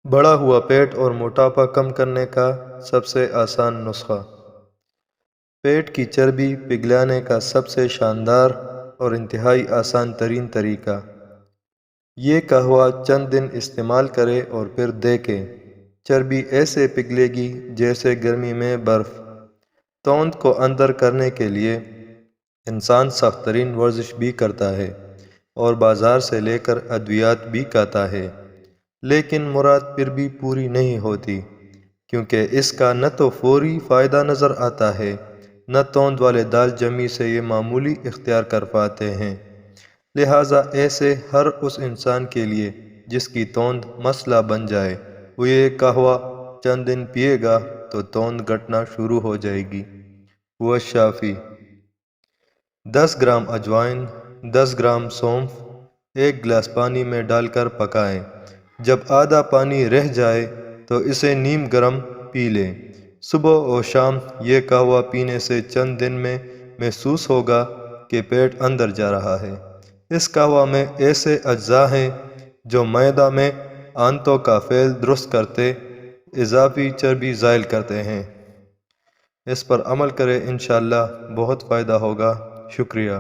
بڑا ہوا پیٹ اور موٹاپا کم کرنے کا سب سے آسان نسخہ۔ پیٹ کی چربی پگھلانے کا سب سے شاندار اور انتہائی آسان ترین طریقہ۔ یہ قہوہ چند دن استعمال کرے اور پھر دیکھیں، چربی ایسے پگھلے گی جیسے گرمی میں برف۔ توند کو اندر کرنے کے لیے انسان سخت ترین ورزش بھی کرتا ہے اور بازار سے لے کر ادویات بھی کھاتا ہے، لیکن مراد پھر بھی پوری نہیں ہوتی، کیونکہ اس کا نہ تو فوری فائدہ نظر آتا ہے، نہ توند والے دال جمی سے یہ معمولی اختیار کر پاتے ہیں۔ لہٰذا ایسے ہر اس انسان کے لیے جس کی توند مسئلہ بن جائے، وہ یہ قہوہ چند دن پیے گا تو توند گھٹنا شروع ہو جائے گی۔ وہ شافی۔ 10 گرام اجوائن، 10 گرام سونف، 1 گلاس پانی میں ڈال کر پکائیں۔ جب آدھا پانی رہ جائے تو اسے نیم گرم پی لیں۔ صبح اور شام یہ قہوہ پینے سے چند دن میں محسوس ہوگا کہ پیٹ اندر جا رہا ہے۔ اس قہوہ میں ایسے اجزاء ہیں جو معدہ میں آنتوں کا فعل درست کرتے، اضافی چربی زائل کرتے ہیں۔ اس پر عمل کریں، انشاءاللہ بہت فائدہ ہوگا۔ شکریہ۔